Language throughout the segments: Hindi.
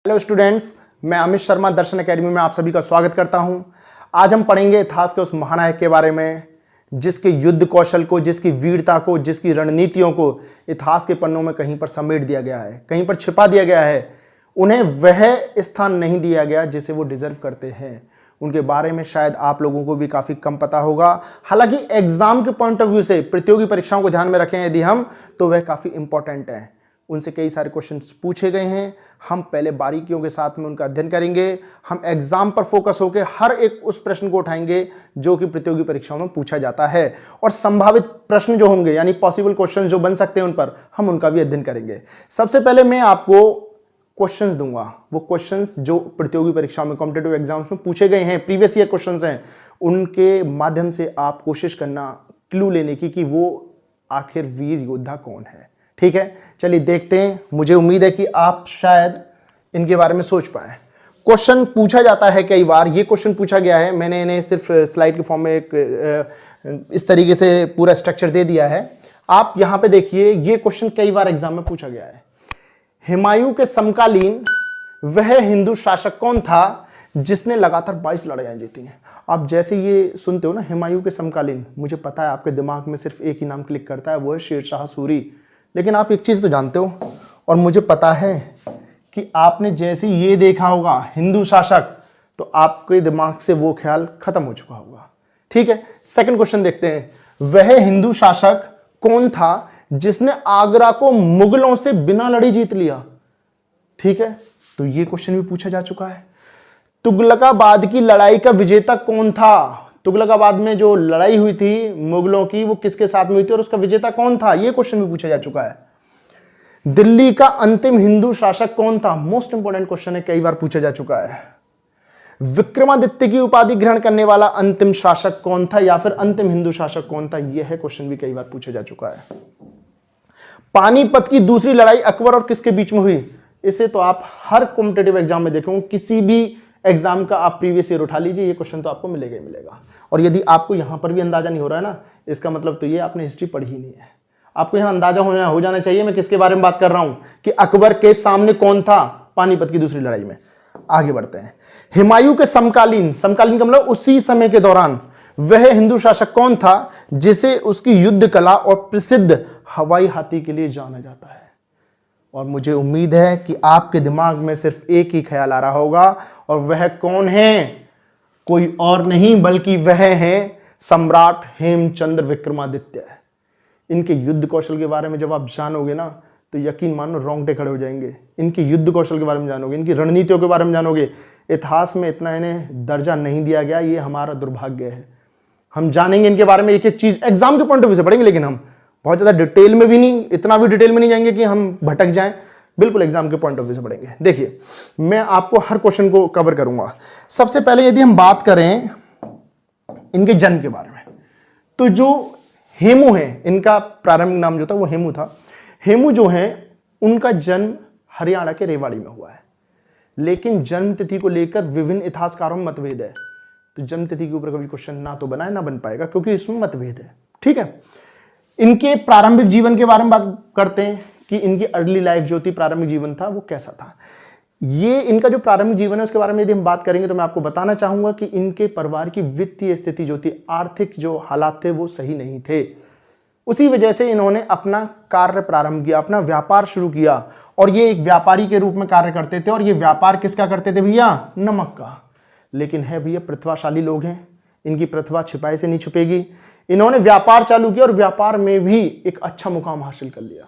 हेलो स्टूडेंट्स, मैं अमित शर्मा दर्शन एकेडमी में आप सभी का स्वागत करता हूं। आज हम पढ़ेंगे इतिहास के उस महानायक के बारे में जिसके युद्ध कौशल को, जिसकी वीरता को, जिसकी रणनीतियों को इतिहास के पन्नों में कहीं पर समेट दिया गया है, कहीं पर छिपा दिया गया है। उन्हें वह स्थान नहीं दिया गया जिसे वो डिजर्व करते हैं। उनके बारे में शायद आप लोगों को भी काफ़ी कम पता होगा। हालांकि एग्जाम के पॉइंट ऑफ व्यू से, प्रतियोगी परीक्षाओं को ध्यान में रखें यदि हम, तो वह काफ़ी इंपॉर्टेंट है। उनसे कई सारे क्वेश्चंस पूछे गए हैं। हम पहले बारीकियों के साथ में उनका अध्ययन करेंगे। हम एग्जाम पर फोकस होकर हर एक उस प्रश्न को उठाएंगे जो कि प्रतियोगी परीक्षाओं में पूछा जाता है, और संभावित प्रश्न जो होंगे यानी पॉसिबल क्वेश्चन जो बन सकते हैं उन पर हम उनका भी अध्ययन करेंगे। सबसे पहले मैं आपको क्वेश्चंस दूंगा, वो क्वेश्चंस जो प्रतियोगी परीक्षाओं में, कॉम्पिटिटिव एग्जाम्स में पूछे गए हैं, प्रीवियस ईयर क्वेश्चंस हैं, उनके माध्यम से आप कोशिश करना क्लू लेने की कि वो आखिर वीर योद्धा कौन है। ठीक है, चलिए देखते हैं। मुझे उम्मीद है कि आप शायद इनके बारे में सोच पाए। क्वेश्चन पूछा जाता है कई बार, ये क्वेश्चन पूछा गया है, मैंने इन्हें सिर्फ स्लाइड के फॉर्म में एक इस तरीके से पूरा स्ट्रक्चर दे दिया है। आप यहां पे देखिए, ये क्वेश्चन कई बार एग्जाम में पूछा गया है। हुमायूं के समकालीन वह हिंदू शासक कौन था जिसने लगातार 22 लड़ाइयां जीती हैं। आप जैसे ये सुनते हो ना, हुमायूं के समकालीन, मुझे पता है आपके दिमाग में सिर्फ एक ही नाम क्लिक करता है, वो है शेर शाह सूरी। लेकिन आप एक चीज तो जानते हो, और मुझे पता है कि आपने जैसे ये देखा होगा हिंदू शासक, तो आपके दिमाग से वो ख्याल खत्म हो चुका होगा। ठीक है, सेकंड क्वेश्चन देखते हैं। वह हिंदू शासक कौन था जिसने आगरा को मुगलों से बिना लड़ी जीत लिया। ठीक है, तो ये क्वेश्चन भी पूछा जा चुका है। तुगलकाबाद की लड़ाई का विजेता कौन था। तुगलकाबाद में जो लड़ाई हुई थी मुगलों की, वो किसके साथ में हुई थी और उसका विजेता कौन था, ये क्वेश्चन भी पूछा जा चुका है। दिल्ली का अंतिम हिंदू शासक कौन था, मोस्ट इंपॉर्टेंट क्वेश्चन है, कई बार पूछा जा चुका है। विक्रमादित्य की उपाधि ग्रहण करने वाला अंतिम शासक कौन था, या फिर अंतिम हिंदू शासक कौन था, यह क्वेश्चन भी कई बार पूछा जा चुका है। पानीपत की दूसरी लड़ाई अकबर और किसके बीच में हुई। इसे तो आप हर कॉम्पिटिटिव एग्जाम में देखोगे, किसी भी एग्जाम का आप प्रीवियस ईयर उठा लीजिए, ये क्वेश्चन तो आपको मिलेगा ही मिलेगा। और यदि आपको यहां पर भी अंदाजा नहीं हो रहा है ना, इसका मतलब तो ये आपने हिस्ट्री पढ़ी ही नहीं है। आपको यहां अंदाजा हो जाना चाहिए मैं किसके बारे में बात कर रहा हूं, कि अकबर के सामने कौन था पानीपत की दूसरी लड़ाई में। आगे बढ़ते हैं। हुमायूं के समकालीन, समकालीन का मतलब उसी समय के दौरान, वह हिंदू शासक कौन था जिसे उसकी युद्ध कला और प्रसिद्ध हवाई हाथी के लिए जाना जाता है। और मुझे उम्मीद है कि आपके दिमाग में सिर्फ एक ही ख्याल आ रहा होगा, और वह कौन है, कोई और नहीं बल्कि वह है सम्राट हेमचंद्र विक्रमादित्य। इनके युद्ध कौशल के बारे में जब आप जानोगे ना, तो यकीन मानो रोंगटे खड़े हो जाएंगे। इनके युद्ध कौशल के बारे में जानोगे, इनकी रणनीतियों के बारे में जानोगे। इतिहास में इतना इन्हें दर्जा नहीं दिया गया, ये हमारा दुर्भाग्य है। हम जानेंगे इनके बारे में एक एक चीज, एग्जाम के पॉइंट ऑफ व्यू से पढ़ेंगे, लेकिन हम बहुत ज्यादा डिटेल में भी नहीं, इतना भी डिटेल में नहीं जाएंगे कि हम भटक जाएं। बिल्कुल एग्जाम के पॉइंट ऑफ व्यू से पढ़ेंगे। देखिए, मैं आपको हर क्वेश्चन को कवर करूंगा। सबसे पहले यदि हम बात करें इनके जन्म के बारे में, तो जो हेमू है, इनका प्रारंभिक नाम जो था वो हेमू था। हेमू जो है, उनका जन्म हरियाणा के रेवाड़ी में हुआ है, लेकिन जन्म तिथि को लेकर विभिन्न इतिहासकारों में मतभेद है। तो जन्म तिथि के ऊपर कभी क्वेश्चन ना तो बना है ना बन पाएगा, क्योंकि इसमें मतभेद है। ठीक है, इनके प्रारंभिक जीवन के बारे में बात करते हैं कि इनकी अर्ली लाइफ जो थी, प्रारंभिक जीवन था वो कैसा था। ये इनका जो प्रारंभिक जीवन है उसके बारे में यदि हम बात करेंगे, तो मैं आपको बताना चाहूंगा कि इनके परिवार की वित्तीय स्थिति जो थी, आर्थिक जो हालात थे वो सही नहीं थे। उसी वजह से इन्होंने अपना कार्य प्रारंभ किया, अपना व्यापार शुरू किया, और ये एक व्यापारी के रूप में कार्य करते थे। और ये व्यापार किसका करते थे भैया, नमक का। लेकिन है भैया, प्रतिभाशाली लोग हैं, इनकी प्रतिभा छिपाई से नहीं छुपेगी। इन्होंने व्यापार चालू किया और व्यापार में भी एक अच्छा मुकाम हासिल कर लिया।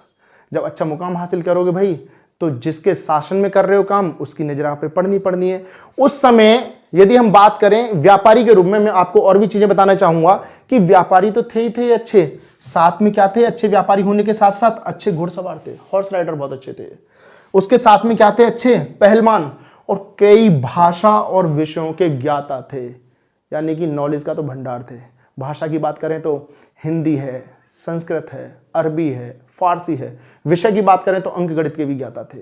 जब अच्छा मुकाम हासिल करोगे भाई, तो जिसके शासन में कर रहे हो काम, उसकी नजर आप पे पड़नी है। उस समय यदि हम बात करें व्यापारी के रूप में, मैं आपको और भी चीजें बताना चाहूंगा कि व्यापारी तो थे ही थे अच्छे, साथ में क्या थे, अच्छे व्यापारी होने के साथ साथ अच्छे घुड़सवार थे, हॉर्स राइडर बहुत अच्छे थे। उसके साथ में क्या थे, अच्छे पहलवान, और कई भाषा और विषयों के ज्ञाता थे, यानी कि नॉलेज का तो भंडार थे। भाषा की बात करें तो हिंदी है, संस्कृत है, अरबी है, फारसी है। विषय की बात करें तो अंक गणित के भी ज्ञाता थे।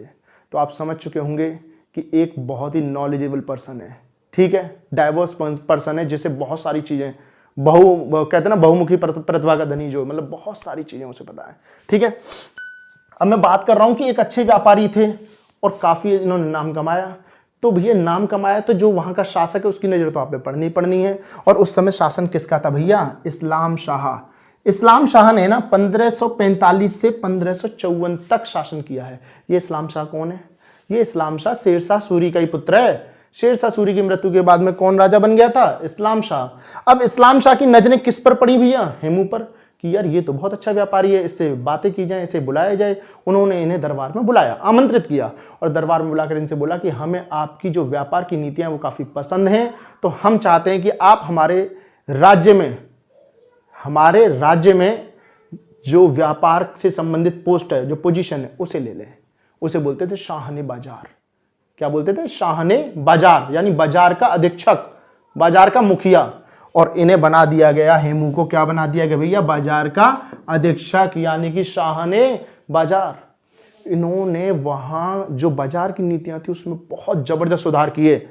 तो आप समझ चुके होंगे कि एक बहुत ही नॉलेजेबल पर्सन है। ठीक है, डाइवर्स पर्सन है, जिसे बहुत सारी चीजें, कहते हैं ना बहुमुखी प्रतिभा का धनी, जो मतलब बहुत सारी चीजें उसे पता है। ठीक है, अब मैं बात कर रहा हूं कि एक अच्छे व्यापारी थे और काफी इन्होंने नाम कमाया। तो भैया नाम कमाया तो जो वहां का शासक है उसकी नजर तो आप पे पड़नी है। और उस समय शासन किसका था भैया? इस्लाम शाह। इस्लाम शाह ने ना 1545 से 1554 तक शासन किया है। ये इस्लाम शाह कौन है? ये इस्लाम शाह शेरशाह सूरी का ही पुत्र है। शेरशाह सूरी की मृत्यु के बाद में कौन राजा बन गया था? इस्लाम शाह। अब इस्लाम शाह की नजरें किस पर पड़ी भैया? हेमू पर, कि यार ये तो बहुत अच्छा व्यापारी है, इससे बातें की जाए, इसे बुलाया जाए। उन्होंने इन्हें दरबार में बुलाया, आमंत्रित किया और दरबार में बुलाकर इनसे बोला कि हमें आपकी जो व्यापार की नीतियां वो काफी पसंद हैं, तो हम चाहते हैं कि आप हमारे राज्य में जो व्यापार से संबंधित पोस्ट है, जो पोजीशन है, उसे ले लें। उसे बोलते थे शाहने बाजार। क्या बोलते थे? शाहने बाजार, यानी बाजार का अधीक्षक, बाजार का मुखिया। और इन्हें बना दिया गया, हेमू को क्या बना दिया गया भैया? बाजार का अधीक्षक, यानी कि शाहने बाजार। इन्होंने वहां जो बाजार की नीतियां थी उसमें बहुत जबरदस्त सुधार किए।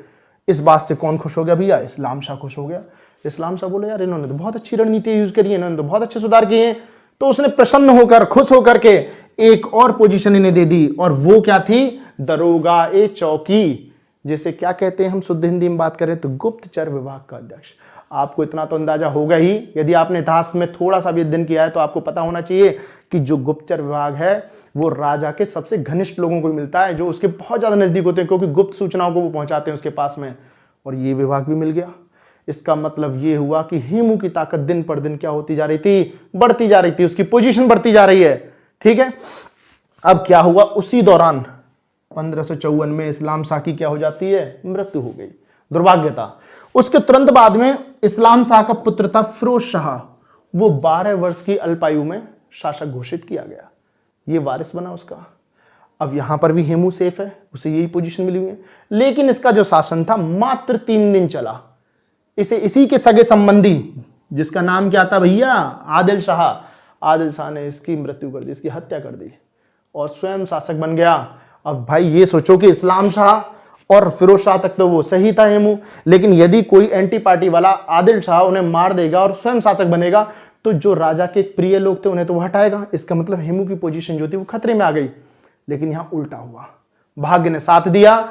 इस बात से कौन खुश हो गया भैया? इस्लाम शाह खुश हो गया। इस्लाम शाह बोले यार इन्होंने तो बहुत अच्छी रणनीति यूज करी है, इन्होंने तो बहुत अच्छे सुधार किए हैं। तो उसने प्रसन्न होकर, खुश होकर के एक और पोजीशन इन्हें दे दी, और वो क्या थी? दरोगा ए चौकी, जिसे क्या कहते हैं हम शुद्ध हिंदी में बात करें तो गुप्तचर विभाग का अध्यक्ष। आपको इतना तो अंदाजा होगा ही, यदि आपने इतिहास में थोड़ा सा भी अध्ययन किया है तो आपको पता होना चाहिए कि जो गुप्तचर विभाग है वो राजा के सबसे घनिष्ठ लोगों को मिलता है, जो उसके बहुत ज्यादा नजदीक होते हैं, क्योंकि गुप्त सूचनाओं को वो पहुंचाते हैं उसके पास में। और ये विभाग भी मिल गया। इसका मतलब ये हुआ कि हेमू की ताकत दिन पर दिन क्या होती जा रही थी? बढ़ती जा रही थी, उसकी पोजीशन बढ़ती जा रही है। ठीक है, अब क्या हुआ? उसी दौरान 1554 में इस्लाम शाह की क्या हो जाती है? मृत्यु हो गई। दुर्भाग्य था। उसके तुरंत बाद में इस्लाम शाह का पुत्र था फिरोज शाह, वो 12 वर्ष की अल्पायु में शासक घोषित किया गया, ये वारिस बना उसका। अब यहां पर भी हेमू सेफ है, उसे यही पोजीशन मिली हुई है। लेकिन इसका जो शासन था मात्र 3 दिन चला। इसी के सगे संबंधी, जिसका नाम क्या था भैया? आदिल शाह। आदिल शाह ने इसकी मृत्यु कर दी, इसकी हत्या कर दी और स्वयं शासक बन गया। अब भाई ये सोचो कि इस्लाम शाह और फिरोज शाह तक तो वो सही था हेमू, लेकिन यदि कोई एंटी पार्टी वाला आदिल शाह उन्हें मार देगा और स्वयं शासक बनेगा तो जो राजा के प्रिय लोग थे उन्हें तो वो हटाएगा। इसका मतलब हेमू की पोजीशन जो थी वो खतरे में आ गई। लेकिन यहां उल्टा हुआ, भाग्य ने साथ दिया।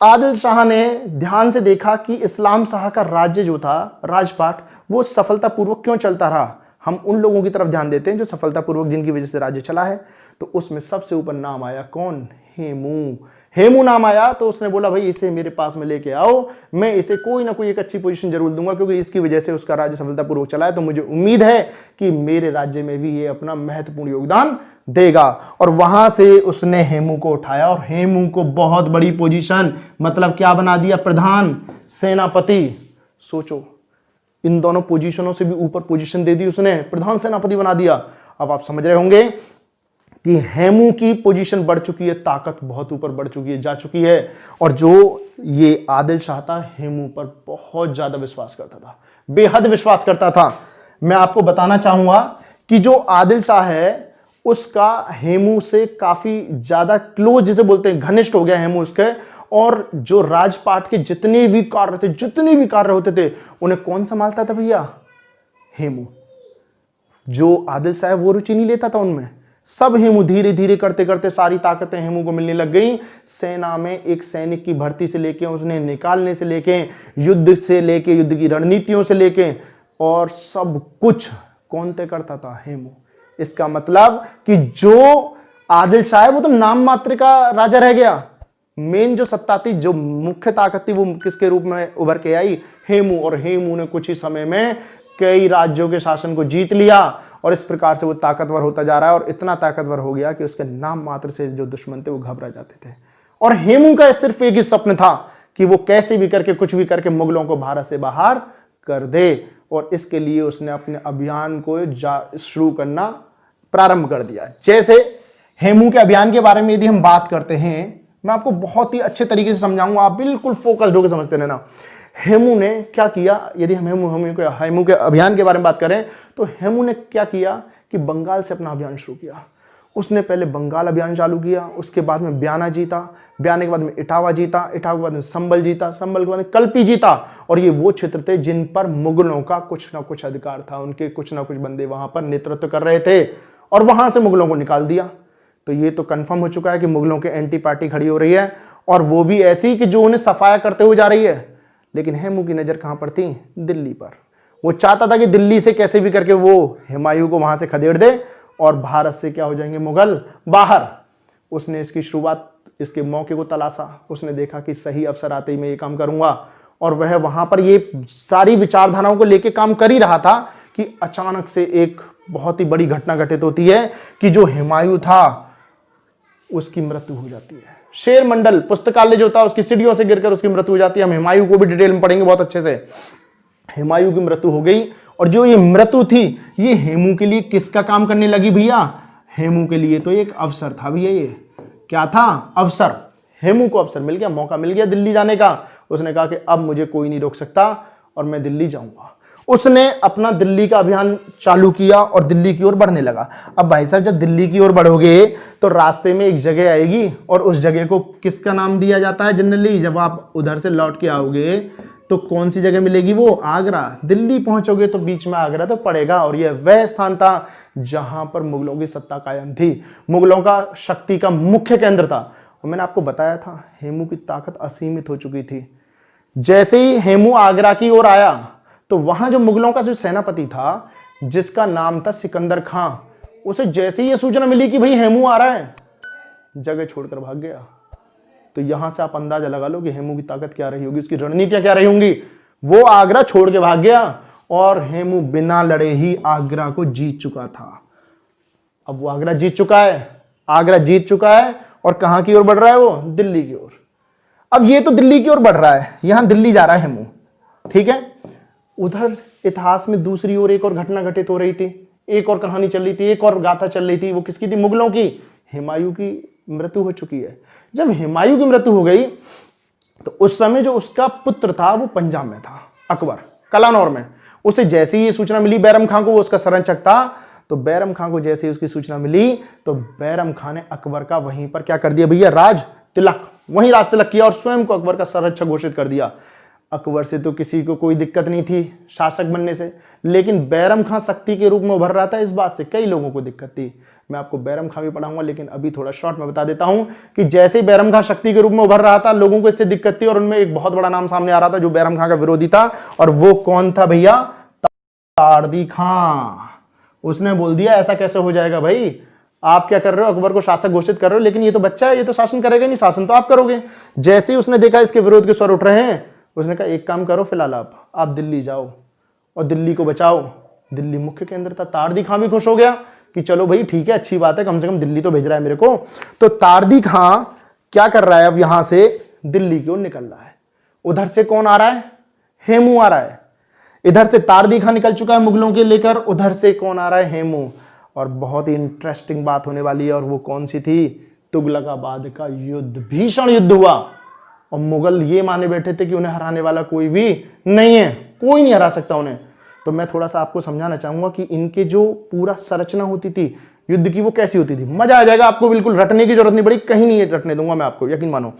आदिल शाह ने ध्यान से देखा कि इस्लाम शाह का राज्य जो था, राजपाट, वो सफलतापूर्वक क्यों चलता रहा। हम उन लोगों की तरफ ध्यान देते हैं जो सफलतापूर्वक, जिनकी वजह से राज्य चला है। तो उसमें सबसे ऊपर नाम आया कौन? हेमू। हेमू नाम आया तो उसने बोला भाई इसे मेरे पास में लेके आओ, मैं इसे कोई ना कोई एक अच्छी पोजीशन जरूर दूंगा, क्योंकि इसकी वजह से उसका राज्य सफलतापूर्वक चला है। तो मुझे उम्मीद है कि मेरे राज्य में भी ये अपना महत्वपूर्ण योगदान देगा। और वहां से उसने हेमू को उठाया और हेमू को बहुत बड़ी पोजीशन, मतलब क्या बना दिया? प्रधान सेनापति। सोचो, इन दोनों पोजीशनों से भी ऊपर पोजीशन दे दी उसने, प्रधान सेनापति बना दिया। अब आप समझ रहे होंगे कि हेमू की पोजीशन बढ़ चुकी है, ताकत बहुत ऊपर बढ़ चुकी है, जा चुकी है। और जो ये आदिल शाह था, हेमू पर बहुत ज्यादा विश्वास करता था, बेहद विश्वास करता था। मैं आपको बताना चाहूंगा कि जो आदिल शाह है उसका हेमू से काफी ज्यादा क्लोज, जिसे बोलते हैं, घनिष्ठ हो गया हेमू उसके। और जो राजपाट के जितने भी कार्य होते थे उन्हें कौन संभालता था भैया? हेमू। जो आदिल शाह वो रुचि नहीं लेता था उनमें, सब हेमू। धीरे धीरे करते करते सारी ताकतें हेमू को मिलने लग गई। सेना में एक सैनिक की भर्ती से लेके, उसने निकालने से लेके, युद्ध से लेके, युद्ध की रणनीतियों से लेके, और सब कुछ कौन तय करता था? हेमू। इसका मतलब कि जो आदिल शाह है वो तो नाम मात्र का राजा रह गया। मेन जो सत्ता थी, जो मुख्य ताकत थी, वो किसके रूप में उभर के आई? हेमू। और हेमू ने कुछ ही समय में कई राज्यों के शासन को जीत लिया और इस प्रकार से वो ताकतवर होता जा रहा है। और इतना ताकतवर हो गया कि उसके नाम मात्र से जो दुश्मन थे वो घबरा जाते थे। और हेमू का सिर्फ एक ही स्वप्न था कि वो कैसे भी करके, कुछ भी करके मुगलों को भारत से बाहर कर दे। और इसके लिए उसने अपने अभियान को शुरू करना प्रारंभ कर दिया। जैसे हेमू के अभियान के बारे में यदि हम बात करते हैं, मैं आपको बहुत ही अच्छे तरीके से समझाऊंगा, आप बिल्कुल फोकस्ड होकर समझते रहना। हेमू ने क्या किया? यदि हम हेमू के अभियान के बारे में बात करें तो हेमू ने क्या किया कि बंगाल से अपना अभियान शुरू किया। उसने पहले बंगाल अभियान चालू किया, उसके बाद में ब्याना जीता, ब्याने के बाद में इटावा जीता, इटावा के बाद में संबल जीता, संबल के बाद में कल्पी जीता। और ये वो क्षेत्र थे जिन पर मुगलों का कुछ ना कुछ अधिकार था, उनके कुछ ना कुछ बंदे वहां पर नेतृत्व कर रहे थे। और वहां से मुगलों को निकाल दिया। तो ये तो कंफर्म हो चुका है कि मुगलों के एंटी पार्टी खड़ी हो रही है, और वो भी ऐसी कि जो उन्हें सफाया करते हुए जा रही है। लेकिन हेमू की नज़र कहाँ पर थी? दिल्ली पर। वो चाहता था कि दिल्ली से कैसे भी करके वो हुमायूं को वहां से खदेड़ दे और भारत से क्या हो जाएंगे मुगल बाहर। उसने इसकी शुरुआत, इसके मौके को तलाशा। उसने देखा कि सही अवसर आते ही मैं ये काम करूंगा, और वह वहां पर ये सारी विचारधाराओं को लेकर काम कर ही रहा था कि अचानक से एक बहुत ही बड़ी घटना घटित होती है कि जो हुमायूं था उसकी मृत्यु हो जाती है। शेर मंडल पुस्तकालय जो था उसकी सीढ़ियों से गिरकर उसकी मृत्यु हो जाती है। हम हुमायूं को भी डिटेल में पढ़ेंगे बहुत अच्छे से। हुमायूं की मृत्यु हो गई, और जो ये मृत्यु थी ये हेमू के लिए किसका काम करने लगी भैया? हेमू के लिए तो एक अवसर था भैया। ये क्या था? अवसर। हेमू को अवसर मिल गया, मौका मिल गया दिल्ली जाने का। उसने कहा कि अब मुझे कोई नहीं रोक सकता और मैं दिल्ली जाऊंगा। उसने अपना दिल्ली का अभियान चालू किया और दिल्ली की ओर बढ़ने लगा। अब भाई साहब जब दिल्ली की ओर बढ़ोगे तो रास्ते में एक जगह आएगी, और उस जगह को किसका नाम दिया जाता है जनरली? जब आप उधर से लौट के आओगे तो कौन सी जगह मिलेगी? वो आगरा। दिल्ली पहुंचोगे तो बीच में आगरा तो पड़ेगा, और यह वह स्थान था जहां पर मुगलों की सत्ता कायम थी, मुगलों का शक्ति का मुख्य केंद्र था। और मैंने आपको बताया था हेमू की ताकत असीमित हो चुकी थी। जैसे ही हेमू आगरा की ओर आया तो वहां जो मुगलों का जो सेनापति था जिसका नाम था सिकंदर खां, उसे जैसे ही ये सूचना मिली कि भाई हेमू आ रहा है, जगह छोड़कर भाग गया। तो यहां से आप अंदाजा लगा लो कि हेमू की ताकत क्या रही होगी, उसकी रणनीतियां क्या रही होंगी। वो आगरा छोड़ के भाग गया, और हेमू बिना लड़े ही आगरा को जीत चुका था। अब वो आगरा जीत चुका है, आगरा जीत चुका है, और कहां की ओर बढ़ रहा है? वो दिल्ली की ओर। अब ये तो दिल्ली की ओर बढ़ रहा है, यहां दिल्ली जा रहा है हेमू, ठीक है। उधर इतिहास में दूसरी ओर एक और घटना घटित हो रही थी, एक और कहानी चल रही थी, एक और गाथा चल रही थी। वो किसकी थी? मुगलों की। हुमायूं की मृत्यु हो चुकी है। जब हुमायूं की मृत्यु हो गई तो उस समय जो उसका पुत्र था वो पंजाब में था, अकबर, कलानौर में। उसे जैसे ही ये सूचना मिली बैरम खां को, वो उसका संरक्षक था, तो बैरम खां को जैसे ही उसकी सूचना मिली तो बैरम खां ने अकबर का वहीं पर क्या कर दिया भैया? राज तिलक, वहीं राज तिलक किया और स्वयं को अकबर का संरक्षक घोषित कर दिया। अकबर से तो किसी को कोई दिक्कत नहीं थी शासक बनने से, लेकिन बैरम खां शक्ति के रूप में उभर रहा था, इस बात से कई लोगों को दिक्कत थी। मैं आपको बैरम खां भी पढ़ाऊंगा, लेकिन अभी थोड़ा शॉर्ट में बता देता हूं कि जैसे ही बैरम खां शक्ति के रूप में उभर रहा था, लोगों को इससे दिक्कत थी, और उनमें एक बहुत बड़ा नाम सामने आ रहा था जो बैरम खां का विरोधी था, और वो कौन था भैया? तारदी खां। उसने बोल दिया ऐसा कैसे हो जाएगा भाई, आप क्या कर रहे हो? अकबर को शासक घोषित कर रहे हो, लेकिन ये तो बच्चा है, ये तो शासन करेगा नहीं, शासन तो आप करोगे। जैसे ही उसने देखा इसके विरोध के स्वर उठ रहे हैं, उसने कहा एक काम करो, फिलहाल आप दिल्ली जाओ और दिल्ली को बचाओ। दिल्ली मुख्य केंद्र था। तारदी खां भी खुश हो गया कि चलो भाई ठीक है, अच्छी बात है, कम से कम दिल्ली तो भेज रहा है मेरे को। तो तारदी खां क्या कर रहा है? अब यहां से दिल्ली की ओर निकल रहा है। उधर से कौन आ रहा है? हेमू आ रहा है। इधर से तारदी खां निकल चुका है मुगलों के लेकर, उधर से कौन आ रहा है? हेमू। और बहुत ही इंटरेस्टिंग बात होने वाली है, और वो कौन सी थी? तुगलकाबाद का युद्ध। भीषण युद्ध हुआ, और मुगल ये माने बैठे थे कि उन्हें हराने वाला कोई भी नहीं है, कोई नहीं हरा सकता उन्हें। तो मैं थोड़ा सा आपको समझाना चाहूंगा कि इनके जो पूरा संरचना होती थी युद्ध की वो कैसी होती थी। मजा आ जाएगा आपको, बिल्कुल रटने की जरूरत नहीं पड़ी, कहीं नहीं रटने दूंगा मैं आपको, यकीन मानो।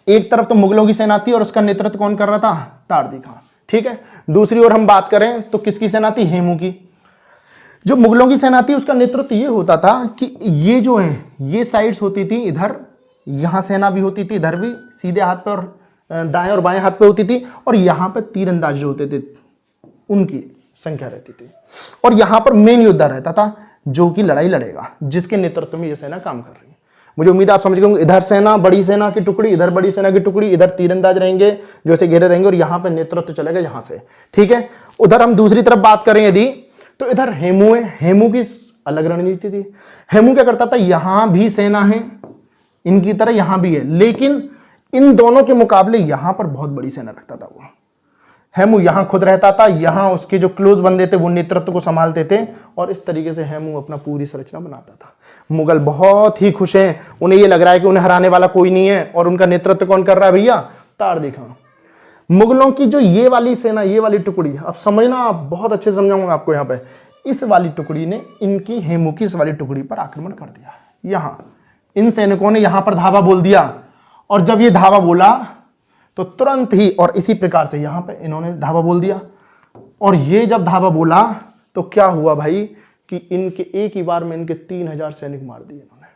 एक तरफ तो मुगलों की सेना थी और उसका नेतृत्व कौन कर रहा था? तारदी खां, ठीक है। दूसरी ओर हम बात करें तो किसकी सेना थी? हेमू की। जो मुगलों की सेना थी उसका नेतृत्व ये होता था कि ये जो है ये साइड्स होती थी, इधर यहां सेना भी होती थी, इधर भी सीधे हाथ पे और दाएं और बाएं हाथ पे होती थी, और यहां पे तीरंदाज जो होते थे उनकी संख्या रहती थी, और यहां पर मेन योद्धा रहता था जो कि लड़ाई लड़ेगा, जिसके नेतृत्व में ये सेना काम कर रही है। मुझे उम्मीद है आप समझ गए। इधर सेना, बड़ी सेना की टुकड़ी, इधर बड़ी सेना की टुकड़ी, इधर तीरंदाज रहेंगे जो ऐसे घेरे रहेंगे, और यहां पर नेतृत्व चलेगा यहां से, ठीक है। उधर हम दूसरी तरफ बात करें यदि, तो इधर हेमू है। हेमू की अलग रणनीति थी। हेमू क्या करता था? यहां भी सेना है इनकी तरह, यहां भी है, लेकिन इन दोनों के मुकाबले यहां पर बहुत बड़ी सेना रखता था वो। हेमू यहां खुद रहता था, यहां उसके जो क्लोज बंदे थे वो नेतृत्व को संभालते थे, और इस तरीके से हेमू अपना पूरी संरचना बनाता था। मुगल बहुत ही खुश हैं, उन्हें ये लग रहा है कि उन्हें हराने वाला कोई नहीं है, और उनका नेतृत्व कौन कर रहा है भैया? तारदी खां। मुगलों की जो ये वाली सेना, ये वाली टुकड़ी, अब समझना, आप बहुत अच्छे से समझाऊंगा आपको यहाँ पे, इस वाली टुकड़ी ने इनकी हेमू की इस वाली टुकड़ी पर आक्रमण कर दिया। यहां इन सैनिकों ने यहां पर धावा बोल दिया, और जब ये धावा बोला तो तुरंत ही, और इसी प्रकार से यहां पे इन्होंने धावा बोल दिया, और ये जब धावा बोला तो क्या हुआ भाई कि इनके एक ही बार में इनके 3000 सैनिक मार दिए इन्होंने।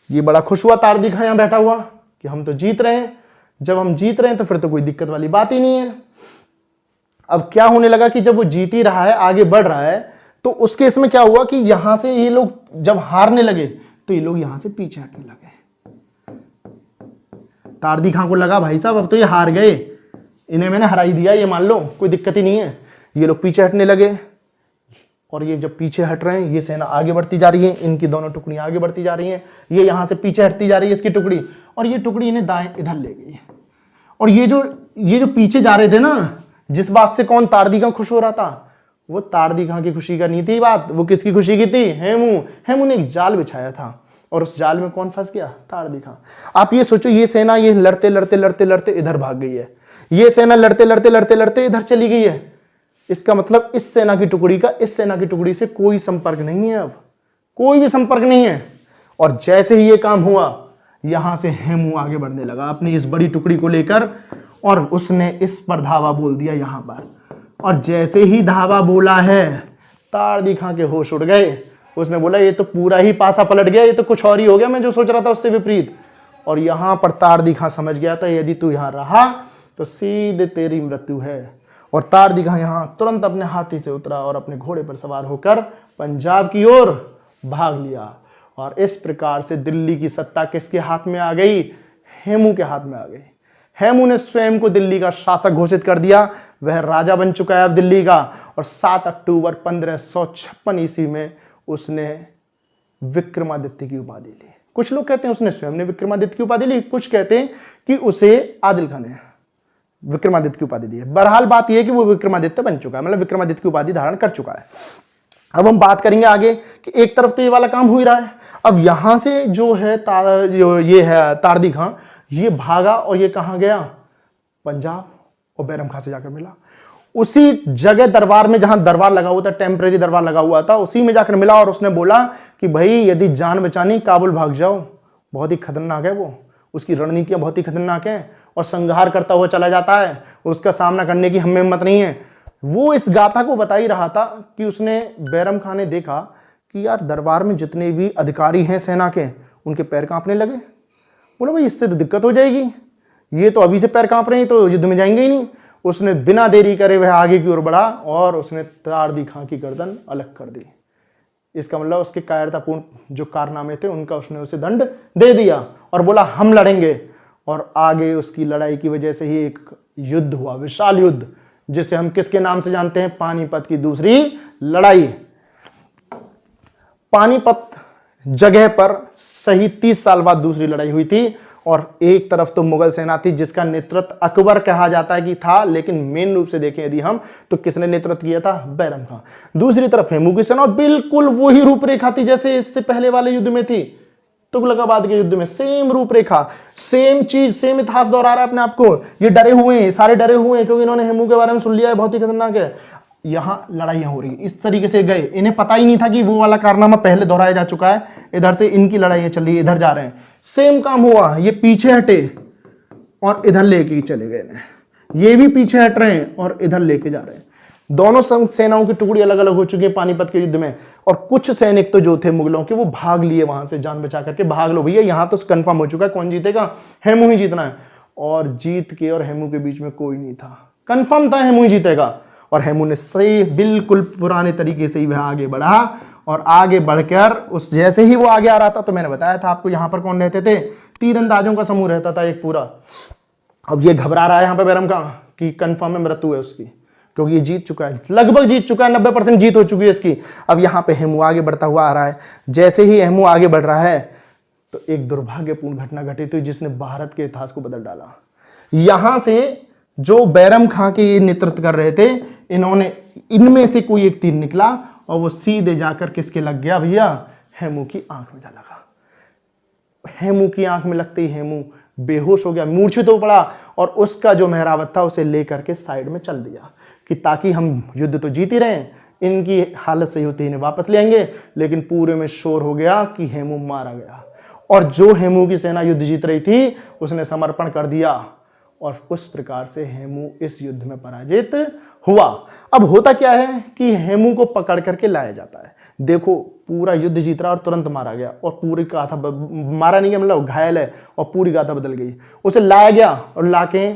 ये बड़ा खुश हुआ तारदीघा यहां बैठा हुआ कि हम तो जीत रहे हैं। जब हम जीत रहे हैं तो फिर तो कोई दिक्कत वाली बात ही नहीं है। अब क्या होने लगा कि जब वो जीत ही रहा है, आगे बढ़ रहा है, तो उस केस में क्या हुआ कि यहां से ये लोग जब हारने लगे तो ये लोग यहां से पीछे हटने लगे। तारदीघा को लगा भाई साहब अब तो ये हार गए, इन्हें मैंने हरा ही दिया, ये मान लो कोई दिक्कत ही नहीं है। ये लोग पीछे हटने लगे और ये जब पीछे हट रहे हैं, ये सेना आगे बढ़ती जा रही है, इनकी दोनों टुकड़ियां आगे बढ़ती जा रही हैं। ये यहां से पीछे हटती जा रही है इसकी टुकड़ी, और ये टुकड़ी इन्हें दाएं इधर ले गई। और ये जो पीछे जा रहे थे ना, जिस बात से कौन तारदीघा खुश हो रहा था, वो तारदीघा की खुशी का नहीं थी बात, वो किसकी खुशी की थी? हेमू ने एक जाल बिछाया था और उस जाल में कौन फंस गया? तारदीघा। आप ये सोचो, ये सेना ये लड़ते लड़ते लड़ते लड़ते इधर भाग गई है, ये सेना लड़ते लड़ते लड़ते लड़ते इधर चली गई है। इसका मतलब इस सेना की टुकड़ी का इस सेना की टुकड़ी से कोई संपर्क नहीं है, अब कोई भी संपर्क नहीं है। और जैसे ही ये काम हुआ, यहां से हेमू आगे बढ़ने लगा अपनी इस बड़ी टुकड़ी को लेकर, और उसने इस पर धावा बोल दिया यहां पर। और जैसे ही धावा बोला है, तारदीघा के होश उड़ गए। उसने बोला ये तो पूरा ही पासा पलट गया, ये तो कुछ और ही हो गया, मैं जो सोच रहा था उससे विपरीत। और यहां पर तारदीघा समझ गया था यदि तू यहां रहा तो सीधे तेरी मृत्यु है। और तारदीघा यहां तुरंत अपने हाथी से उतरा और अपने घोड़े पर सवार होकर पंजाब की ओर भाग लिया। और इस प्रकार से दिल्ली की सत्ता किसके हाथ में आ गई? हेमू के हाथ में आ गई। हेमू ने स्वयं को दिल्ली का शासक घोषित कर दिया, वह राजा बन चुका है अब दिल्ली का। और 7 अक्टूबर 1556 ईस्वी में उसने विक्रमादित्य की उपाधि ली। कुछ लोग कहते हैं उसने स्वयं ने विक्रमादित्य की उपाधि ली, कुछ कहते हैं कि उसे आदिल खान ने विक्रमादित्य की उपाधि दी है। बहरहाल बात यह है कि वो विक्रमादित्य बन चुका है, मतलब विक्रमादित्य की उपाधि धारण कर चुका है। अब हम बात करेंगे आगे कि एक तरफ तो ये वाला काम हो ही रहा है, अब यहां से जो है ये है तारदीघा, ये भागा और ये कहां गया? पंजाब, और बैरम खां से जाकर मिला। उसी जगह दरबार में जहां दरबार लगा हुआ था, टेम्परेरी दरबार लगा हुआ था, उसी में जाकर मिला और उसने बोला कि भाई यदि जान बचानी काबुल भाग जाओ। बहुत ही खतरनाक है वो, उसकी रणनीतियां बहुत ही खतरनाक हैं और संहार करता हुआ चला जाता है, उसका सामना करने की हमें हिम्मत नहीं है। वो इस गाथा को बता ही रहा था कि उसने बैरम खां ने देखा कि यार दरबार में जितने भी अधिकारी हैं सेना के, उनके पैर कांपने लगे। बोला भाई इससे तो दिक्कत हो जाएगी, ये तो अभी से पैर कांप रहे हैं, तो युद्ध में जाएंगे ही नहीं। उसने बिना देरी करे वह आगे की ओर बढ़ा और उसने तारदीघा की गर्दन अलग कर दी। इसका मतलब उसके कायरतापूर्ण जो कारनामे थे उनका उसने उसे दंड दे दिया और बोला हम लड़ेंगे। और आगे उसकी लड़ाई की वजह से ही एक युद्ध हुआ, विशाल युद्ध, जिसे हम किसके नाम से जानते हैं? पानीपत की दूसरी लड़ाई। पानीपत जगह पर सही 30 साल बाद दूसरी लड़ाई हुई थी। और एक तरफ तो मुगल सेना थी जिसका नेतृत्व अकबर कहा जाता है कि था, लेकिन मेन रूप से देखें यदि हम तो किसने नेतृत्व किया था? बैरम खां। दूसरी तरफ हेमू की सेना, और बिल्कुल वही रूपरेखा थी जैसे इससे पहले वाले युद्ध में थी। तुगलकाबाद के युद्ध में सेम रूपरेखा, सेम चीज, सेम इतिहास दोहरा रहा है अपने आप को। ये डरे हुए हैं, सारे डरे हुए हैं क्योंकि इन्होंने हेमू के बारे में सुन लिया है, बहुत ही खतरनाक है। यहां लड़ाइयां हो रही, इस तरीके से गए, इन्हें पता ही नहीं था कि वो वाला कारनामा पहले दोहराया जा चुका है। इधर से इनकी लड़ाइयां चल रही है, इधर जा रहे हैं, सेम काम हुआ। ये पीछे हटे और इधर लेके चले गए, ये भी पीछे हट रहे हैं और इधर लेके जा रहे हैं। दोनों सेनाओं की टुकड़ी अलग अलग हो चुकी है पानीपत के युद्ध में। और कुछ सैनिक तो जो थे मुगलों के, वो भाग लिए वहां से, जान बचा करके भाग लो भैया, यहां तो कंफर्म हो चुका है कौन जीतेगा, हेमू ही जीतना है। और जीत के और हेमू के बीच में कोई नहीं था, कंफर्म था हेमू ही जीतेगा। और हेमू ने सही बिल्कुल पुराने तरीके से ही वह आगे बढ़ा और आगे बढ़कर उस जैसे ही वो आगे आ रहा था, तो मैंने बताया था आपको यहां पर कौन रहते थे? तीरंदाजों का समूह रहता था एक पूरा। अब ये घबरा रहा है यहां पर बैरम खां कि कंफर्म है मृत्यु है उसकी, क्योंकि ये जीत चुका है, लगभग जीत चुका है, 90% जीत हो चुकी है इसकी। अब यहां पे हेमू आगे बढ़ता हुआ आ रहा है। जैसे ही हेमू आगे बढ़ रहा है तो एक दुर्भाग्यपूर्ण घटना घटित हुई जिसने भारत के इतिहास को बदल डाला। यहां से जो बैरम खां के नेतृत्व कर रहे थे, इन्होंने, इनमें से कोई एक तीर निकला और वो सीधे जाकर किसके लग गया भैया? हेमू की आंख में जा लगा। हेमू की आंख में लगते ही हेमू बेहोश हो गया, मूर्छित हो पड़ा और उसका जो मेहरावत था उसे लेकर के साइड में चल दिया कि ताकि हम युद्ध तो जीत ही रहे हैं, इनकी हालत सही होती इन्हें वापस ले आएंगे। लेकिन पूरे में शोर हो गया कि हेमू मारा गया और जो हेमू की सेना युद्ध जीत रही थी उसने समर्पण कर दिया और उस प्रकार से हेमू इस युद्ध में पराजित हुआ। अब होता क्या है कि हेमू को पकड़ करके लाया जाता है। देखो पूरा युद्ध जीत रहा और तुरंत मारा गया, और पूरी गाथा मारा नहीं गया, मतलब घायल है और पूरी गाथा बदल गई। उसे लाया गया और लाके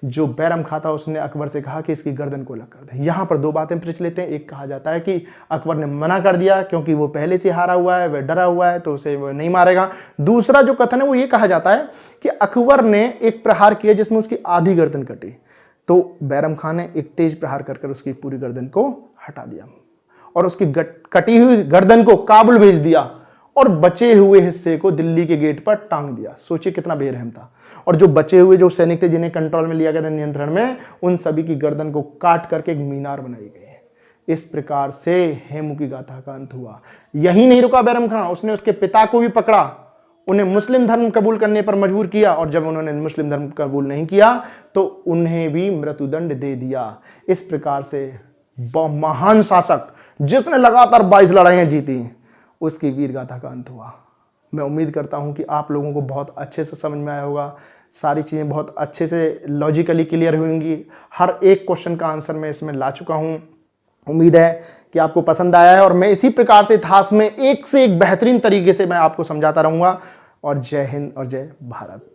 जो बैरम खां था उसने अकबर से कहा कि इसकी गर्दन को अलग कर दे। यहां पर दो बातें प्रचलित हैं। एक कहा जाता है कि अकबर ने मना कर दिया क्योंकि वो पहले से हारा हुआ है, वह डरा हुआ है, तो उसे वो नहीं मारेगा। दूसरा जो कथन है वो ये कहा जाता है कि अकबर ने एक प्रहार किया जिसमें उसकी आधी गर्दन कटी, तो बैरम खां ने एक तेज प्रहार कर उसकी पूरी गर्दन को हटा दिया और उसकी कटी हुई गर्दन को काबुल भेज दिया और बचे हुए हिस्से को दिल्ली के गेट पर टांग दिया। सोचिए कितना बेरहम था। और जो बचे हुए जो सैनिक थे जिन्हें कंट्रोल में लिया गया था, नियंत्रण में, उन सभी की गर्दन को काट करके एक मीनार बनाई गई। इस प्रकार से हेमू की गाथा का अंत हुआ। यही नहीं रुका बैरम खां, उसने उसके पिता को भी पकड़ा, उन्हें मुस्लिम धर्म कबूल करने पर मजबूर किया, और जब उन्होंने मुस्लिम धर्म कबूल नहीं किया तो उन्हें भी मृत्युदंड दे दिया। इस प्रकार से महान शासक जिसने लगातार 22 लड़ाइयां जीती, उसकी वीर गाथा का अंत हुआ। मैं उम्मीद करता हूं कि आप लोगों को बहुत अच्छे से समझ में आया होगा, सारी चीज़ें बहुत अच्छे से लॉजिकली क्लियर होंगी। हर एक क्वेश्चन का आंसर मैं इसमें ला चुका हूं। उम्मीद है कि आपको पसंद आया है, और मैं इसी प्रकार से इतिहास में एक से एक बेहतरीन तरीके से मैं आपको समझाता रहूंगा। और जय हिंद और जय भारत।